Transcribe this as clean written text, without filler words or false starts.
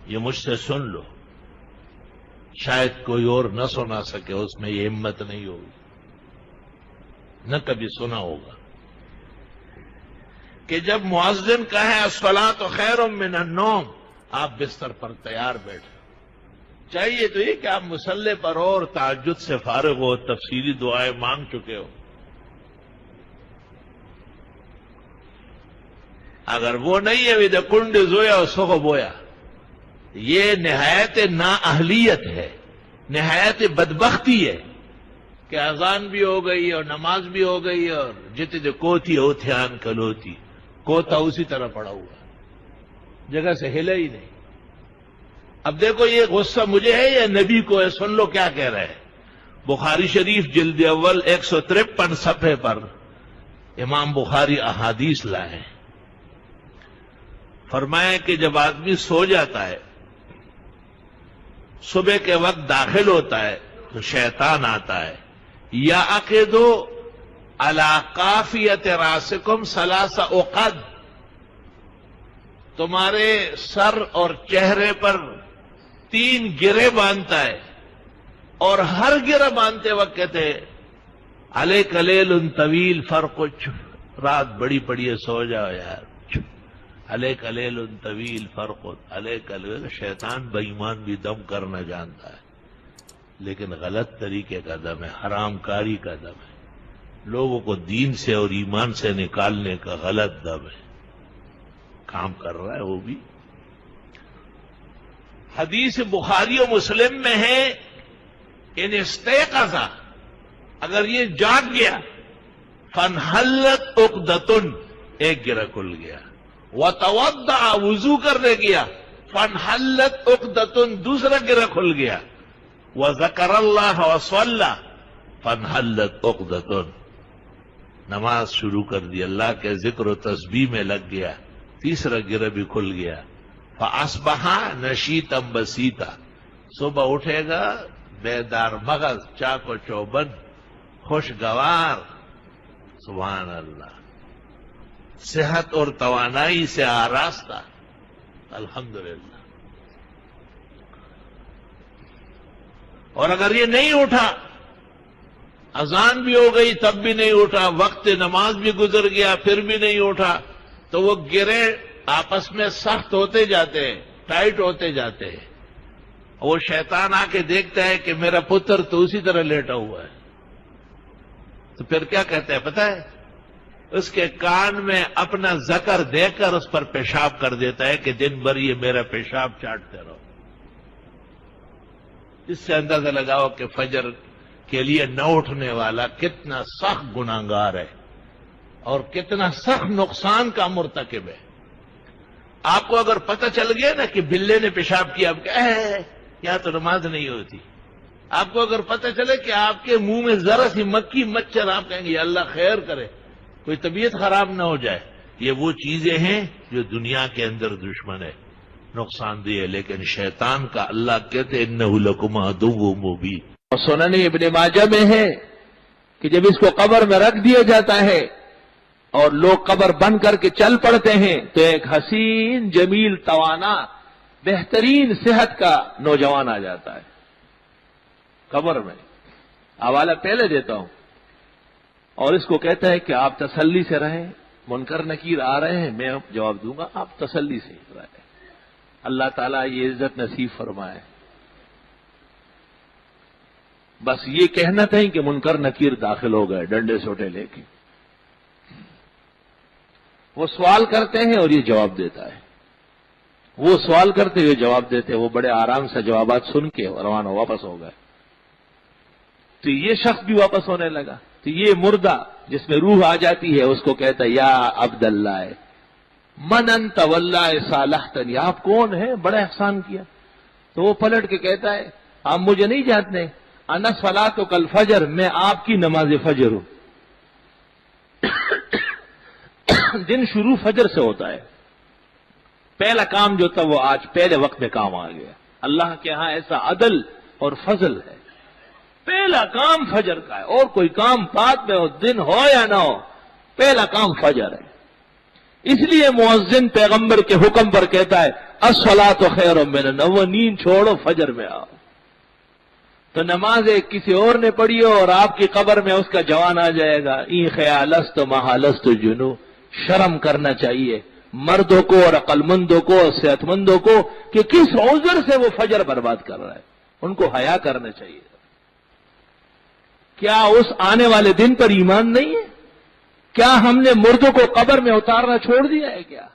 یہ مجھ سے سن لو، شاید کوئی اور نہ سنا سکے، اس میں یہ ہمت نہیں ہوگی، نہ کبھی سنا ہوگا کہ جب مؤذن کہے الصلاۃ خیر من النوم، آپ بستر پر تیار بیٹھے، چاہیے تو یہ کہ آپ مصلی پر ہو اور تہجد سے فارغ ہو، تفصیلی دعائیں مانگ چکے ہو۔ اگر وہ نہیں ہے وِدَ کنڈ زویا سوغ بویا، یہ نہایت نااہلیت ہے، نہایت بدبختی ہے کہ اذان بھی ہو گئی اور نماز بھی ہو گئی اور جتنے کوتھی اوتھیان کلوتی، کوتا اسی طرح پڑا ہوا، جگہ سے ہلا ہی نہیں۔ اب دیکھو یہ غصہ مجھے ہے یا نبی کو ہے؟ سن لو کیا کہہ رہے ہیں۔ بخاری شریف جلد اول 153 صفحے پر امام بخاری احادیث لائے، فرمایا کہ جب آدمی سو جاتا ہے، صبح کے وقت داخل ہوتا ہے تو شیطان آتا ہے، یا عقدو علی قافیت راسکم ثلاث عقد، تمہارے سر اور چہرے پر 3 گرے باندھتا ہے، اور ہر گرہ باندھتے وقت کہتے ہیں علیک لیل طویل فرقچ، رات بڑی پڑی ہے سو جاؤ یار، علیک لیل طویل فرقت، علیک لیل۔ شیطان بے ایمان بھی دم کرنا جانتا ہے، لیکن غلط طریقے کا دم ہے، حرام کاری کا دم ہے، لوگوں کو دین سے اور ایمان سے نکالنے کا غلط دم ہے، کام کر رہا ہے وہ بھی۔ حدیث بخاری و مسلم میں ہے ان استيقظ، اگر یہ جاگ گیا، فانحلت عقدۃ، ایک گرہ کھل گیا، وتوضأ، وضو کرنے گیا، فانحلت عقدۃ، دوسرا گرہ کھل گیا، وذکر اللہ وصلی، فانحلت عقدۃ، نماز شروع کر دی، اللہ کے ذکر و تسبیح میں لگ گیا، تیسرا گرہ بھی کھل گیا، فاصبح نشیطا بسیطا، صبح اٹھے گا بیدار مغز، چاق و چوبند، خوشگوار، سبحان اللہ، صحت اور توانائی سے آراستہ، الحمدللہ۔ اور اگر یہ نہیں اٹھا، اذان بھی ہو گئی تب بھی نہیں اٹھا، وقت نماز بھی گزر گیا پھر بھی نہیں اٹھا، تو وہ گرے آپس میں سخت ہوتے جاتے ہیں، ٹائٹ ہوتے جاتے ہیں، وہ شیطان آ کے دیکھتا ہے کہ میرا پتر تو اسی طرح لیٹا ہوا ہے، تو پھر کیا کہتا ہے پتہ ہے؟ اس کے کان میں اپنا ذکر دے کر اس پر پیشاب کر دیتا ہے کہ دن بھر یہ میرا پیشاب چاٹتے رہو۔ اس سے اندازہ لگاؤ کہ فجر کے لیے نہ اٹھنے والا کتنا سخت گناہگار ہے اور کتنا سخت نقصان کا مرتکب ہے۔ آپ کو اگر پتہ چل گیا نا کہ بلے نے پیشاب کیا، اب کیا ہے یہاں تو نماز نہیں ہوتی، آپ کو اگر پتہ چلے کہ آپ کے منہ میں ذرا سی مکھی مچھر، آپ کہیں گے یا اللہ خیر کرے، کوئی طبیعت خراب نہ ہو جائے۔ یہ وہ چیزیں ہیں جو دنیا کے اندر دشمن ہے، نقصان دہ ہے، لیکن شیطان کا اللہ کہتے انہ لکم عدو مبین۔ اور سنن ابن ماجہ میں ہے کہ جب اس کو قبر میں رکھ دیا جاتا ہے اور لوگ قبر بند کر کے چل پڑتے ہیں تو ایک حسین جمیل توانا بہترین صحت کا نوجوان آ جاتا ہے قبر میں۔ حوالہ پہلے دیتا ہوں، اور اس کو کہتا ہے کہ آپ تسلی سے رہیں، منکر نکیر آ رہے ہیں میں جواب دوں گا، آپ تسلی سے رہیں، اللہ تعالیٰ یہ عزت نصیب فرمائے۔ بس یہ کہنا تھا کہ منکر نکیر داخل ہو گئے ڈنڈے سوٹے لے کے، وہ سوال کرتے ہیں اور یہ جواب دیتا ہے، وہ سوال کرتے ہوئے جواب دیتے ہیں، وہ بڑے آرام سے جوابات سن کے روانہ واپس ہو گئے، تو یہ شخص بھی واپس ہونے لگا۔ تو یہ مردہ جس میں روح آ جاتی ہے اس کو کہتا ہے یا عبداللہ من انت واللہ صالحتنی، آپ کون ہیں، بڑا احسان کیا۔ تو وہ پلٹ کے کہتا ہے آپ مجھے نہیں جانتے، انا صلاتک الفجر، میں آپ کی نماز فجر ہوں۔ دن شروع فجر سے ہوتا ہے، پہلا کام جو تھا وہ آج پہلے وقت میں کام آ گیا۔ اللہ کے ہاں ایسا عدل اور فضل ہے، پہلا کام فجر کا ہے، اور کوئی کام بعد میں ہو، دن ہو یا نہ ہو، پہلا کام فجر ہے۔ اس لیے مؤذن پیغمبر کے حکم پر کہتا ہے الصلاۃ خیر من النوم، وہ نیند چھوڑو فجر میں آؤ۔ تو نماز کسی اور نے پڑھی ہو اور آپ کی قبر میں اس کا جوان آ جائے گا، این خیالست محالست جنو، شرم کرنا چاہیے مردوں کو اور عقل مندوں کو اور صحت مندوں کو کہ کس عذر سے وہ فجر برباد کر رہا ہے، ان کو حیا کرنا چاہیے۔ کیا اس آنے والے دن پر ایمان نہیں ہے؟ کیا ہم نے مردوں کو قبر میں اتارنا چھوڑ دیا ہے کیا؟